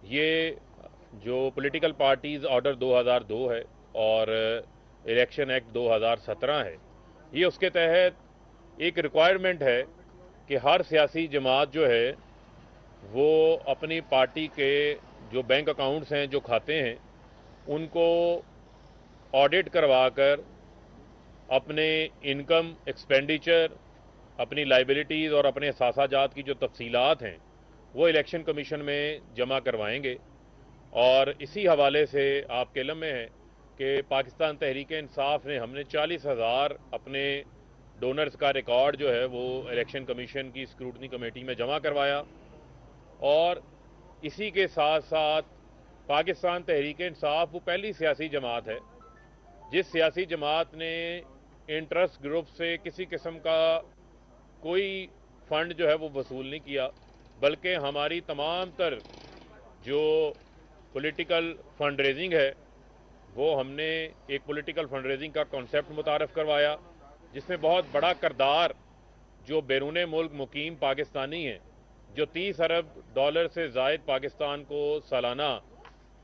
ये जो political parties order 2002 है और इलेक्शन एक्ट 2017 है, ये उसके तहत एक रिक्वायरमेंट है कि हर सियासी जमात जो है वो अपनी पार्टी के जो बैंक अकाउंट्स हैं, जो खाते हैं, उनको ऑडिट करवाकर अपने इनकम, एक्सपेंडिचर, अपनी लाइबिलिटीज़ और अपने सासाजात की जो तफसीलात हैं वो इलेक्शन कमीशन में जमा करवाएंगे। और इसी हवाले से आपके इल्म में है कि पाकिस्तान तहरीक इंसाफ ने हमने 40,000 अपने डोनर्स का रिकॉर्ड जो है वो इलेक्शन कमीशन की स्क्रूटनी कमेटी में जमा करवाया। और इसी के साथ साथ पाकिस्तान तहरीक इंसाफ वो पहली सियासी जमात है जिस सियासी जमात ने इंटरेस्ट ग्रुप से किसी किस्म का कोई फ़ंड जो है वो वसूल नहीं किया, बल्कि हमारी तमाम तर जो पॉलिटिकल फंड रेजिंग है वो हमने एक पॉलिटिकल फंड रेजिंग का कॉन्सेप्ट मुतारफ़ करवाया, जिसमें बहुत बड़ा किरदार जो बैरून मुल्क मुकीम पाकिस्तानी हैं, जो 30 अरब डॉलर से ज़ायद पाकिस्तान को सालाना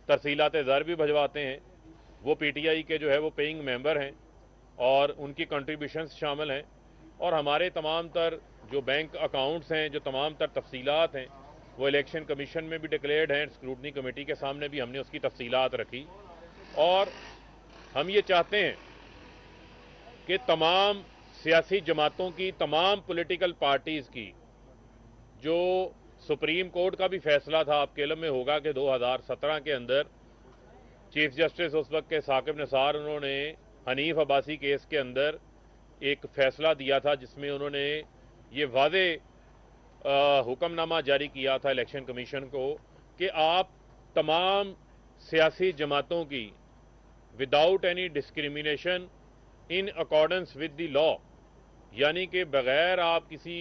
तरसीलात ज़र भी भिजवाते हैं, वो पीटीआई के जो है वो पेइंग मेंबर हैं और उनकी कंट्रीब्यूशंस शामिल हैं। और हमारे तमाम तर जो बैंक अकाउंट्स हैं, जो तमाम तर तफसीलात हैं, वो इलेक्शन कमीशन में भी डिक्लेयर्ड हैं, स्क्रूटनी कमेटी के सामने भी हमने उसकी तफसीलात रखी। और हम ये चाहते हैं कि तमाम सियासी जमातों की, तमाम पॉलिटिकल पार्टीज़ की, जो सुप्रीम कोर्ट का भी फैसला था, आपके इल्म में होगा कि 2017 के अंदर चीफ जस्टिस उस वक्त के साकिब निसार, उन्होंने हनीफ अब्बासी केस के अंदर एक फ़ैसला दिया था जिसमें उन्होंने ये वाज़े हुक्मनामा जारी किया था इलेक्शन कमीशन को कि आप तमाम सियासी जमातों की without any discrimination in accordance with the law, यानी कि बग़ैर आप किसी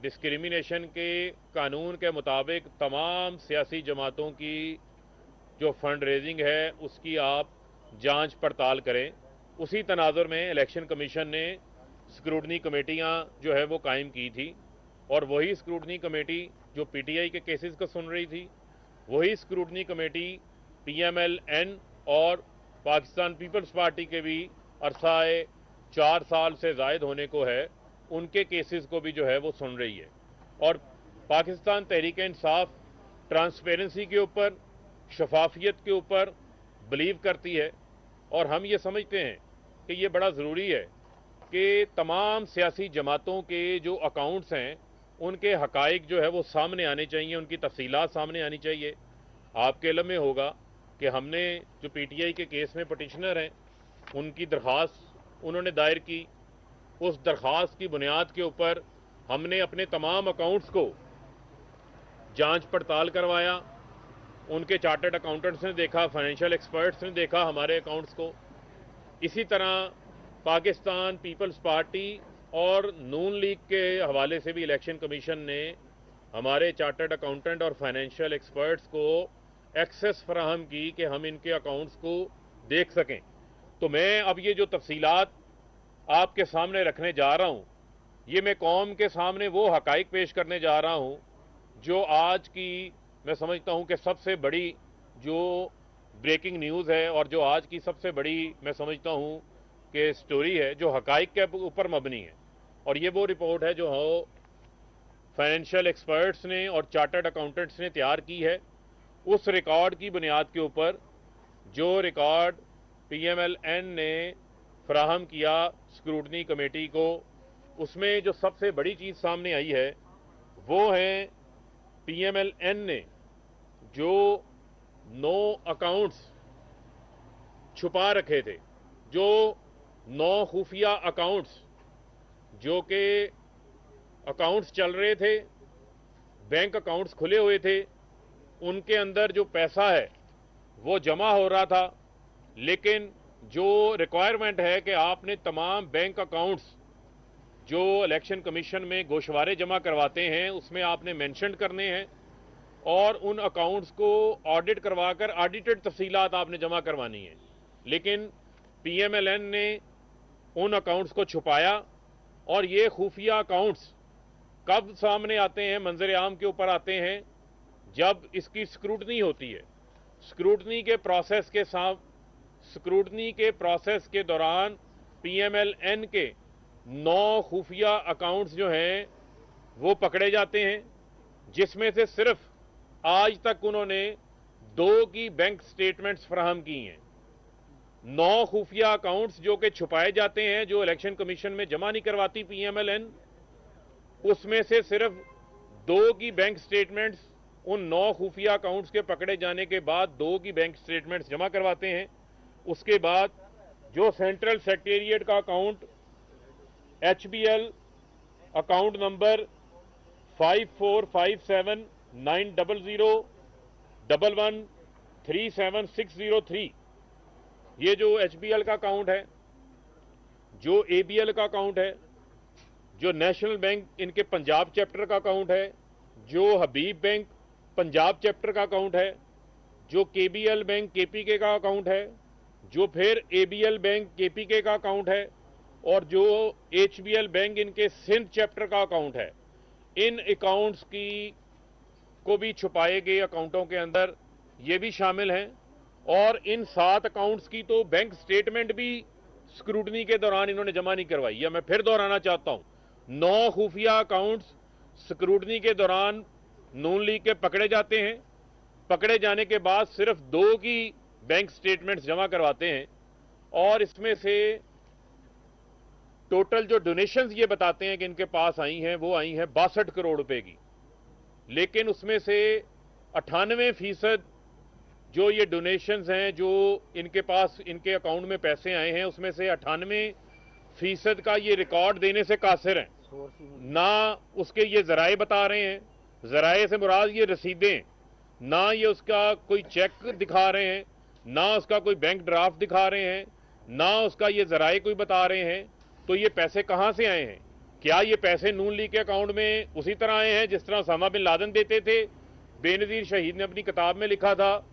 डिस्क्रिमिनेशन के कानून के मुताबिक तमाम सियासी जमातों की जो फंड रेजिंग है उसकी आप जांच पड़ताल करें। उसी तनाजुर में इलेक्शन कमीशन ने स्क्रूटनी कमेटियां जो है वो कायम की थी, और वही स्क्रूटनी कमेटी जो पीटीआई के केसेस को सुन रही थी, वही स्क्रूटनी कमेटी पीएमएल-एन और पाकिस्तान पीपल्स पार्टी के भी अरसाए 4 साल से ज़ायद होने को है, उनके केसेस को भी जो है वो सुन रही है। और पाकिस्तान तहरीक इंसाफ ट्रांसपेरेंसी के ऊपर, शफाफियत के ऊपर बिलीव करती है, और हम ये समझते हैं कि ये बड़ा ज़रूरी है कि तमाम सियासी जमातों के जो अकाउंट्स हैं उनके हकाइक जो है वो सामने आने चाहिए, उनकी तफसीलात सामने आनी चाहिए। आपके इल्म में होगा कि हमने जो पीटीआई के केस में पटिशनर हैं उनकी दरख्वास्त उन्होंने दायर की, उस दरख्वास्त की बुनियाद के ऊपर हमने अपने तमाम अकाउंट्स को जांच पड़ताल करवाया। उनके चार्टर्ड अकाउंटेंट्स ने देखा, फाइनेंशियल एक्सपर्ट्स ने देखा हमारे अकाउंट्स को। इसी तरह पाकिस्तान पीपल्स पार्टी और नून लीग के हवाले से भी इलेक्शन कमीशन ने हमारे चार्टर्ड अकाउंटेंट और फाइनेंशियल एक्सपर्ट्स को एक्सेस फराहम की कि हम इनके अकाउंट्स को देख सकें। तो मैं अब ये जो तफसीलात आपके सामने रखने जा रहा हूँ, ये मैं कौम के सामने वो हकाइक पेश करने जा रहा हूँ जो आज की मैं समझता हूँ कि सबसे बड़ी जो ब्रेकिंग न्यूज़ है और जो आज की सबसे बड़ी मैं समझता हूँ कि स्टोरी है जो हकाइक के ऊपर मबनी है। और ये वो रिपोर्ट है जो फाइनेंशियल एक्सपर्ट्स ने और चार्टर्ड अकाउंटेंट्स ने तैयार की है। उस रिकॉर्ड की बुनियाद के ऊपर जो रिकॉर्ड पीएमएल-एन ने फराहम किया स्क्रूटनी कमेटी को, उसमें जो सबसे बड़ी चीज़ सामने आई है वो है पीएमएल-एन ने जो 9 अकाउंट्स छुपा रखे थे, जो 9 खुफिया अकाउंट्स जो कि अकाउंट्स चल रहे थे, बैंक अकाउंट्स खुले हुए थे, उनके अंदर जो पैसा है वो जमा हो रहा था, लेकिन जो रिक्वायरमेंट है कि आपने तमाम बैंक अकाउंट्स जो इलेक्शन कमीशन में गोशवारे जमा करवाते हैं उसमें आपने मेंशन करने हैं, और उन अकाउंट्स को ऑडिट करवाकर ऑडिटेड तफसीलात आपने जमा करवानी है। लेकिन पीएमएल-एन ने उन अकाउंट्स को छुपाया, और ये खुफिया अकाउंट्स कब सामने आते हैं, मंजर आम के ऊपर आते हैं जब इसकी स्क्रूटनी होती है, स्क्रूटनी के प्रोसेस के दौरान PMLN के 9 खुफिया अकाउंट्स जो हैं वो पकड़े जाते हैं, जिसमें से सिर्फ आज तक उन्होंने 2 की बैंक स्टेटमेंट्स फराहम की हैं। 9 खुफिया अकाउंट्स जो कि छुपाए जाते हैं, जो इलेक्शन कमीशन में जमा नहीं करवाती PMLN, उसमें से सिर्फ 2 की बैंक स्टेटमेंट्स उन 9 खुफिया अकाउंट्स के पकड़े जाने के बाद 2 की बैंक स्टेटमेंट्स जमा करवाते हैं। उसके बाद जो सेंट्रल सेक्रेटेरिएट का अकाउंट HBL अकाउंट नंबर 54579001137603, ये जो HBL का अकाउंट है, जो ABL का अकाउंट है, जो नेशनल बैंक इनके पंजाब चैप्टर का अकाउंट है, जो हबीब बैंक पंजाब चैप्टर का अकाउंट है, जो KBL बैंक KPK का अकाउंट है, जो फिर ABL बैंक KPK का अकाउंट है, और जो HBL बैंक इनके सिंध चैप्टर का अकाउंट है, इन अकाउंट्स को भी छुपाए गए अकाउंटों के अंदर ये भी शामिल हैं। और इन 7 अकाउंट्स की तो बैंक स्टेटमेंट भी स्क्रूटनी के दौरान इन्होंने जमा नहीं करवाई है। मैं फिर दोहराना चाहता हूं, 9 खुफिया अकाउंट्स स्क्रूटनी के दौरान नून लीग के पकड़े जाते हैं। पकड़े जाने के बाद सिर्फ 2 की बैंक स्टेटमेंट्स जमा करवाते हैं, और इसमें से टोटल जो डोनेशंस ये बताते हैं कि इनके पास आई हैं, वो आई हैं 62 करोड़ रुपए की। लेकिन उसमें से 98% जो ये डोनेशंस हैं, जो इनके पास इनके अकाउंट में पैसे आए हैं, उसमें से 98% का ये रिकॉर्ड देने से कासिर हैं। ना उसके ये जराए बता रहे हैं, जराए से मुराद ये रसीदें, ना ये उसका कोई चेक दिखा रहे हैं, ना उसका कोई बैंक ड्राफ्ट दिखा रहे हैं, ना उसका ये जराए कोई बता रहे हैं। तो ये पैसे कहां से आए हैं? क्या ये पैसे नून लीग के अकाउंट में उसी तरह आए हैं जिस तरह उसामा बिन लादेन देते थे? बेनजीर शहीद ने अपनी किताब में लिखा था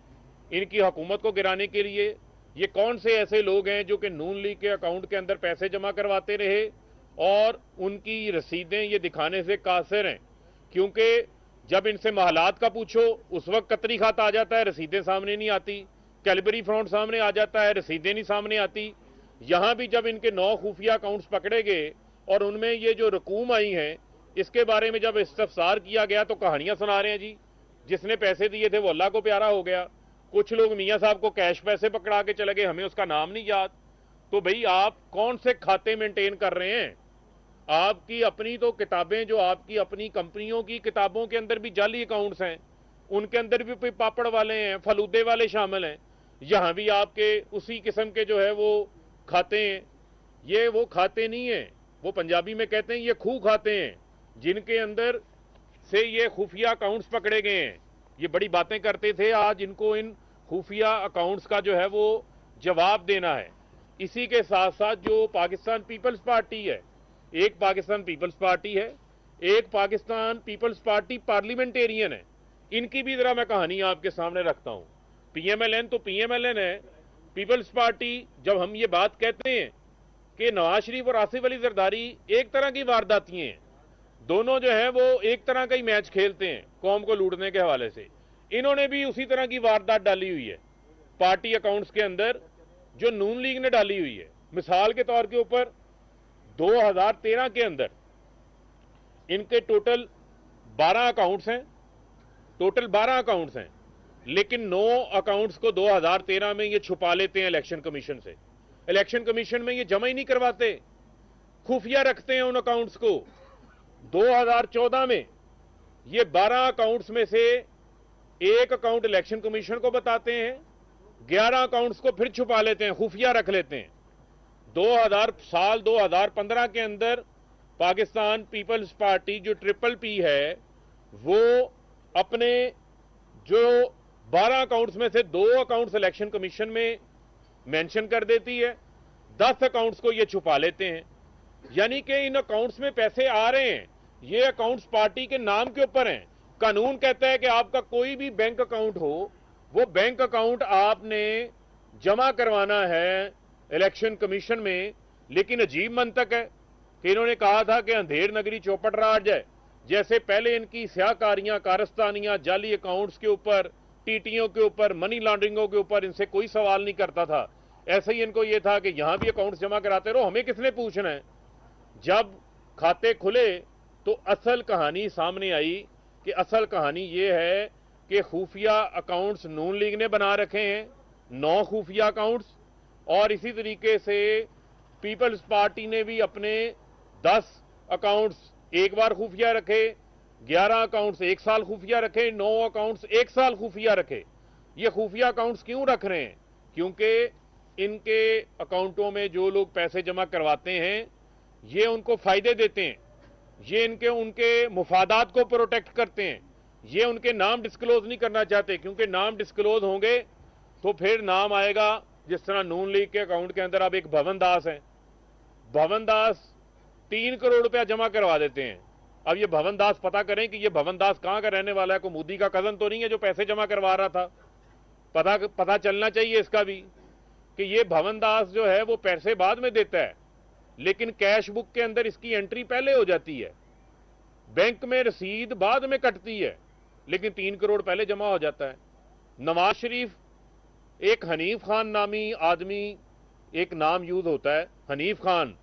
इनकी हुकूमत को गिराने के लिए। ये कौन से ऐसे लोग हैं जो कि नून लीग के अकाउंट के अंदर पैसे जमा करवाते रहे और उनकी रसीदें ये दिखाने से कासिर हैं? क्योंकि जब इनसे महलात का पूछो उस वक्त कतरी खाता आ जाता है, रसीदें सामने नहीं आती। कैलबरी फ्रॉड सामने आ जाता है, रसीदें नहीं सामने आती। यहां भी जब इनके 9 खुफिया अकाउंट्स पकड़े गए और उनमें ये जो रकूम आई हैं, इसके बारे में जब इस्तफसार किया गया तो कहानियां सुना रहे हैं जी, जिसने पैसे दिए थे वो अल्लाह को प्यारा हो गया। कुछ लोग मियां साहब को कैश पैसे पकड़ा के चले गए, हमें उसका नाम नहीं याद। तो भाई आप कौन से खाते मेंटेन कर रहे हैं? आपकी अपनी तो किताबें, जो आपकी अपनी कंपनियों की किताबों के अंदर भी जाली अकाउंट्स हैं, उनके अंदर भी कोई पापड़ वाले हैं, फलूदे वाले शामिल हैं। यहां भी आपके उसी किस्म के जो है वो खाते हैं। ये वो खाते नहीं है, वो पंजाबी में कहते हैं ये खूह खाते हैं, जिनके अंदर से ये खुफिया अकाउंट्स पकड़े गए हैं। ये बड़ी बातें करते थे, आज इनको इन खुफिया अकाउंट्स का जो है वो जवाब देना है। इसी के साथ साथ जो पाकिस्तान पीपल्स पार्टी है, एक पाकिस्तान पीपल्स पार्टी है, एक पाकिस्तान पीपल्स पार्टी पार्लियामेंटेरियन है, इनकी भी जरा मैं कहानी आपके सामने रखता हूं। PMLN तो PMLN है, पीपल्स पार्टी। जब हम ये बात कहते हैं कि नवाज शरीफ और आसिफ अली जरदारी एक तरह की वारदातियां हैं, दोनों जो है वो एक तरह का ही मैच खेलते हैं कौम को लूटने के हवाले से, इन्होंने भी उसी तरह की वारदात डाली हुई है पार्टी अकाउंट्स के अंदर, जो नून लीग ने डाली हुई है। मिसाल के तौर के ऊपर 2013 के अंदर इनके टोटल 12 अकाउंट्स हैं, टोटल 12 अकाउंट्स हैं, लेकिन 9 अकाउंट्स को 2013 में ये छुपा लेते हैं इलेक्शन कमीशन से। इलेक्शन कमीशन में ये जमा ही नहीं करवाते, खुफिया रखते हैं उन अकाउंट्स को। 2014 में ये 12 अकाउंट्स में से एक अकाउंट इलेक्शन कमीशन को बताते हैं, 11 अकाउंट्स को फिर छुपा लेते हैं, खुफिया रख लेते हैं। 2015 के अंदर पाकिस्तान पीपल्स पार्टी जो PPP है, वो अपने जो 12 अकाउंट्स में से 2 अकाउंट्स इलेक्शन कमीशन में मेंशन कर देती है, 10 अकाउंट्स को ये छुपा लेते हैं। यानी कि इन अकाउंट्स में पैसे आ रहे हैं, ये अकाउंट्स पार्टी के नाम के ऊपर हैं। कानून कहता है कि आपका कोई भी बैंक अकाउंट हो, वो बैंक अकाउंट आपने जमा करवाना है इलेक्शन कमीशन में। लेकिन अजीब मंतक है कि इन्होंने कहा था कि अंधेर नगरी चौपट राज है, जैसे पहले इनकी स्याहकारियां, कारस्तानियां, जाली अकाउंट्स के ऊपर, टीटीओं के ऊपर, मनी लॉन्ड्रिंगों के ऊपर इनसे कोई सवाल नहीं करता था, ऐसे ही इनको ये था कि यहां भी अकाउंट्स जमा कराते रहो, हमें किसने पूछना है। जब खाते खुले तो असल कहानी सामने आई कि असल कहानी ये है कि खुफिया अकाउंट्स नून लीग ने बना रखे हैं, 9 खुफिया अकाउंट्स, और इसी तरीके से पीपल्स पार्टी ने भी अपने 10 अकाउंट्स एक बार खुफिया रखे, 11 अकाउंट्स 1 साल खुफिया रखे, 9 अकाउंट्स 1 साल खुफिया रखे। ये खुफिया अकाउंट्स क्यों रख रहे हैं? क्योंकि इनके अकाउंटों में जो लोग पैसे जमा करवाते हैं ये उनको फायदे देते हैं, ये उनके मुफादात को प्रोटेक्ट करते हैं, ये उनके नाम डिस्क्लोज नहीं करना चाहते, क्योंकि नाम डिस्क्लोज होंगे तो फिर नाम आएगा, जिस तरह नून लीग के अकाउंट के अंदर अब एक भवन दास है, भवन दास 3 करोड़ रुपया जमा करवा देते हैं। अब ये भवन दास पता करें कि ये भवन दास कहां का रहने वाला है, कोई मोदी का कजन तो नहीं है जो पैसे जमा करवा रहा था। पता चलना चाहिए इसका भी कि ये भवन दास जो है वो पैसे बाद में देता है, लेकिन कैश बुक के अंदर इसकी एंट्री पहले हो जाती है, बैंक में रसीद बाद में कटती है, लेकिन 3 करोड़ पहले जमा हो जाता है। नवाज शरीफ, एक हनीफ खान नामी आदमी, एक नाम यूज होता है हनीफ खान,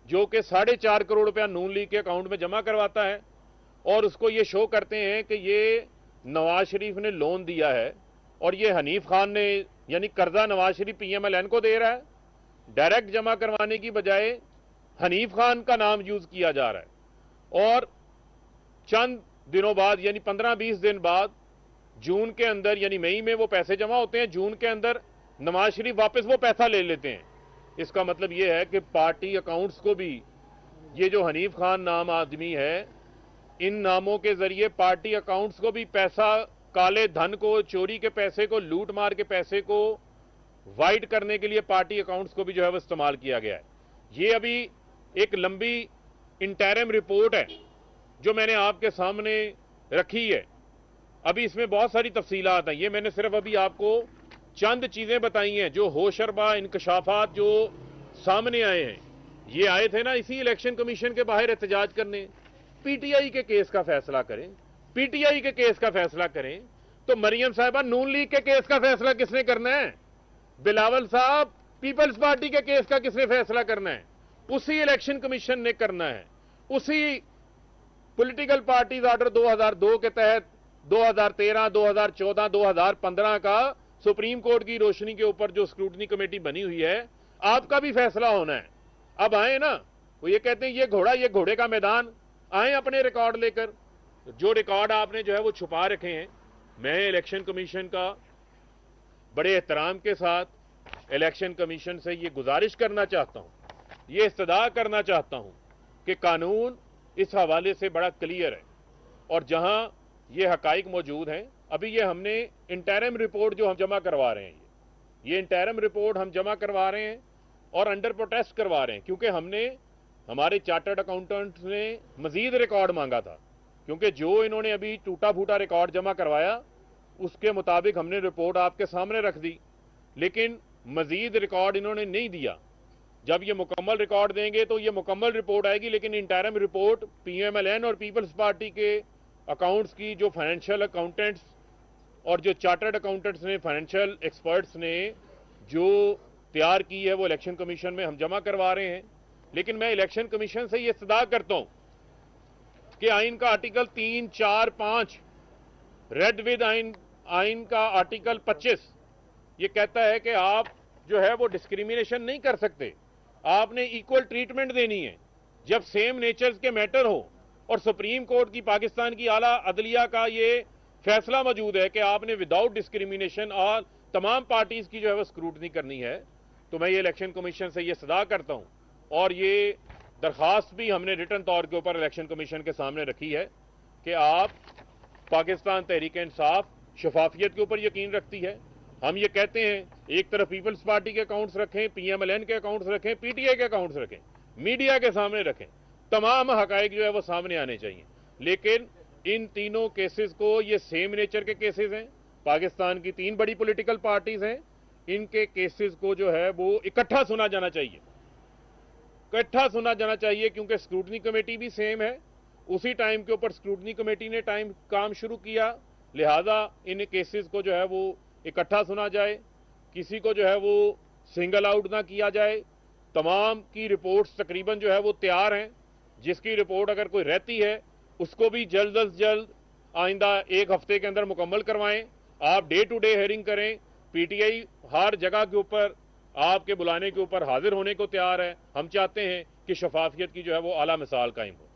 जो कि 4.5 करोड़ रुपया नून लीग के अकाउंट में जमा करवाता है, और उसको ये शो करते हैं कि ये नवाज शरीफ ने लोन दिया है, और ये हनीफ खान ने, यानी कर्जा नवाज शरीफ पीएमएलएन को दे रहा है। डायरेक्ट जमा करवाने की बजाय हनीफ खान का नाम यूज किया जा रहा है, और चंद दिनों बाद, यानी 15-20 दिन बाद, जून के अंदर, यानी मई में वो पैसे जमा होते हैं, जून के अंदर नवाज शरीफ वापस वो पैसा ले लेते हैं। इसका मतलब ये है कि पार्टी अकाउंट्स को भी, ये जो हनीफ खान नाम आदमी है, इन नामों के जरिए पार्टी अकाउंट्स को भी पैसा, काले धन को, चोरी के पैसे को, लूट मार के पैसे को वाइट करने के लिए पार्टी अकाउंट्स को भी जो है वो इस्तेमाल किया गया है। ये अभी एक लंबी इंटरिम रिपोर्ट है जो मैंने आपके सामने रखी है। अभी इसमें बहुत सारी तफसीलात हैं, ये मैंने सिर्फ अभी आपको चंद चीजें बताई हैं जो होशरबा इंकशाफात जो सामने आए हैं। ये आए थे ना इसी इलेक्शन कमीशन के बाहर एहतजाज करने, पीटीआई के केस का फैसला करें, पीटीआई के केस का फैसला करें। तो मरियम साहिबा, नून लीग के केस का फैसला किसने करना है? बिलावल साहब, पीपल्स पार्टी के केस का किसने फैसला करना है? उसी इलेक्शन कमीशन ने करना है। उसी पॉलिटिकल पार्टीज ऑर्डर 2002 के तहत 2013, 2014, 2015 का सुप्रीम कोर्ट की रोशनी के ऊपर जो स्क्रूटनी कमेटी बनी हुई है, आपका भी फैसला होना है। अब आए ना, वो ये कहते हैं ये घोड़े का मैदान, आए अपने रिकॉर्ड लेकर। जो रिकॉर्ड आपने जो है वो छुपा रखे हैं, मैं इलेक्शन कमीशन का बड़े एहतराम के साथ इलेक्शन कमीशन से ये गुजारिश करना चाहता हूं, ये इस्तदा करना चाहता हूं कि कानून इस हवाले से बड़ा क्लियर है, और जहां ये हकाइक मौजूद हैं, अभी ये हमने इंटरिम रिपोर्ट जो हम जमा करवा रहे हैं, ये इंटरिम रिपोर्ट हम जमा करवा रहे हैं और अंडर प्रोटेस्ट करवा रहे हैं, क्योंकि हमने, हमारे चार्टर्ड अकाउंटेंट्स ने मजीद रिकॉर्ड मांगा था, क्योंकि जो इन्होंने अभी टूटा फूटा रिकॉर्ड जमा करवाया उसके मुताबिक हमने रिपोर्ट आपके सामने रख दी, लेकिन मजीद रिकॉर्ड इन्होंने नहीं दिया। जब ये मुकम्मल रिकॉर्ड देंगे तो ये मुकम्मल रिपोर्ट आएगी, लेकिन इंटरिम रिपोर्ट पीएमएलएन और पीपल्स पार्टी के अकाउंट्स की जो फाइनेंशियल अकाउंटेंट्स और जो चार्टर्ड अकाउंटेंट्स ने, फाइनेंशियल एक्सपर्ट्स ने जो तैयार की है, वो इलेक्शन कमीशन में हम जमा करवा रहे हैं। लेकिन मैं इलेक्शन कमीशन से ये इस्तदा करता हूं कि आइन का आर्टिकल 3, 4, 5, रेड विद आइन का आर्टिकल 25 ये कहता है कि आप जो है वो डिस्क्रिमिनेशन नहीं कर सकते, आपने इक्वल ट्रीटमेंट देनी है जब सेम नेचर्स के मैटर हो। और सुप्रीम कोर्ट की, पाकिस्तान की आला अदलिया का ये फैसला मौजूद है कि आपने विदाउट डिस्क्रिमिनेशन और तमाम पार्टीज की जो है वो स्क्रूटनी करनी है। तो मैं ये इलेक्शन कमीशन से ये सदा करता हूं, और ये दरखास्त भी हमने रिटर्न तौर के ऊपर इलेक्शन कमीशन के सामने रखी है कि आप, पाकिस्तान तहरीक इंसाफ शफाफियत के ऊपर यकीन रखती है। हम ये कहते हैं एक तरफ पीपल्स पार्टी के अकाउंट्स रखें, पीएमएलएन के अकाउंट्स रखें, पीटीआई के अकाउंट्स रखें, मीडिया के सामने रखें, तमाम हकाइक जो है वो सामने आने चाहिए। लेकिन इन तीनों केसेस को, ये सेम नेचर के केसेस हैं, पाकिस्तान की 3 बड़ी पॉलिटिकल पार्टीज हैं, इनके केसेस को जो है वो इकट्ठा सुना जाना चाहिए, इकट्ठा सुना जाना चाहिए, क्योंकि स्क्रूटनी कमेटी भी सेम है उसी टाइम के ऊपर स्क्रूटनी कमेटी ने काम शुरू किया, लिहाजा इन केसेस को जो है वो इकट्ठा सुना जाए, किसी को जो है वो सिंगल आउट ना किया जाए। तमाम की रिपोर्ट्स तकरीबन जो है वो तैयार हैं, जिसकी रिपोर्ट अगर कोई रहती है उसको भी जल्द अज जल्द आइंदा 1 हफ्ते के अंदर मुकम्मल करवाएं। आप डे टू डे हेयरिंग करें। पीटीआई हर जगह के ऊपर आपके बुलाने के ऊपर हाजिर होने को तैयार है। हम चाहते हैं कि शफाफियत की जो है वो आला मिसाल कायम हो।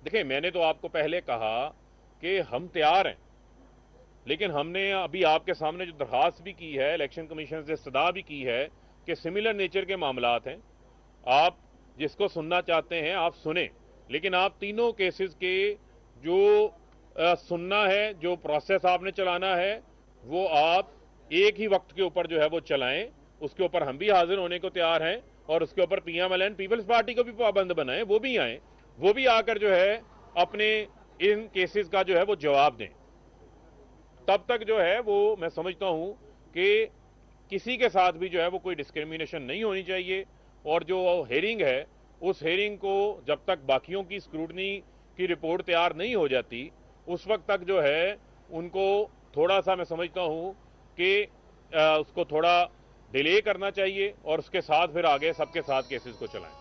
देखिए, मैंने तो आपको पहले कहा कि हम तैयार हैं, लेकिन हमने अभी आपके सामने जो दरखास्त भी की है, इलेक्शन कमीशन से इस्तदा भी की है कि सिमिलर नेचर के मामलात हैं, आप जिसको सुनना चाहते हैं आप सुने, लेकिन आप तीनों केसेस के जो सुनना है, जो प्रोसेस आपने चलाना है, वो आप एक ही वक्त के ऊपर जो है वो चलाएं। उसके ऊपर हम भी हाजिर होने को तैयार हैं और उसके ऊपर पीएमएलएन पीपल्स पार्टी को भी पाबंद बनाएं, वो भी आए, वो भी आकर जो है अपने इन केसेस का जो है वो जवाब दें। तब तक जो है वो मैं समझता हूं कि किसी के साथ भी जो है वो कोई डिस्क्रिमिनेशन नहीं होनी चाहिए, और जो हेयरिंग है उस हेयरिंग को जब तक बाकियों की स्क्रूटनी की रिपोर्ट तैयार नहीं हो जाती उस वक्त तक जो है उनको थोड़ा सा मैं समझता हूं कि उसको थोड़ा डिले करना चाहिए और उसके साथ फिर आगे सबके साथ केसेस को चलाएं।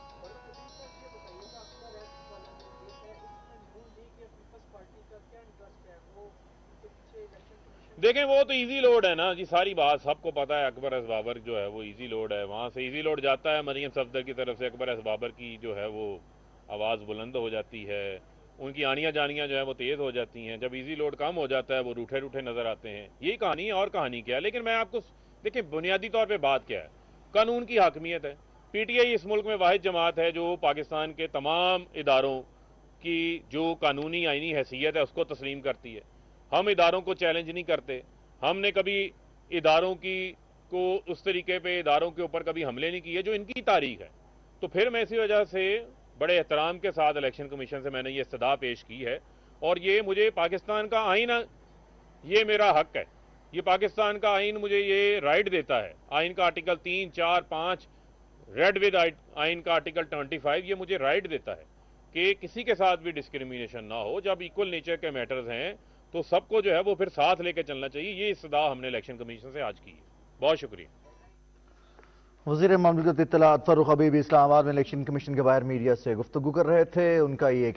देखें, वो तो इजी लोड है ना जी, सारी बात सबको पता है। अकबर एस बाबर जो है वो इजी लोड है, वहां से इजी लोड जाता है मरियम सफदर की तरफ से, अकबर एस बाबर की जो है वो आवाज़ बुलंद हो जाती है, उनकी आनियाँ जानियाँ जो है वो तेज़ हो जाती हैं। जब इजी लोड कम हो जाता है वो रूठे रूठे नज़र आते हैं। यही कहानी है, और कहानी क्या है। लेकिन मैं आपको देखिए, बुनियादी तौर पर बात क्या है, कानून की हाकमियत है। पीटीआई इस मुल्क में वाहिद जमात है जो पाकिस्तान के तमाम इदारों की जो कानूनी आईनी हैसियत है उसको तस्लीम करती है। हम इदारों को चैलेंज नहीं करते, हमने कभी इदारों की को उस तरीके पे इदारों के ऊपर कभी हमले नहीं किए जो इनकी तारीख है। तो फिर मैं इसी वजह से बड़े एहतराम के साथ इलेक्शन कमीशन से मैंने ये इस्तदा पेश की है, और ये मुझे पाकिस्तान का आइन, ये मेरा हक है, ये पाकिस्तान का आइन मुझे ये राइट देता है। आइन का आर्टिकल 3, 4, 5 रेड विद आइन का आर्टिकल 25 ये मुझे राइट देता है कि किसी के साथ भी डिस्क्रिमिनेशन ना हो। जब इक्वल नेचर के मैटर्स हैं तो सबको जो है वो फिर साथ लेकर चलना चाहिए। ये इस्तदा हमने इलेक्शन कमीशन से आज की है। बहुत शुक्रिया। वज़ीर ममलकत इत्तलात फारूक हबीब इस्लामाबाद में इलेक्शन कमीशन के बाहर मीडिया से गुफ्तगू कर रहे थे। उनका ये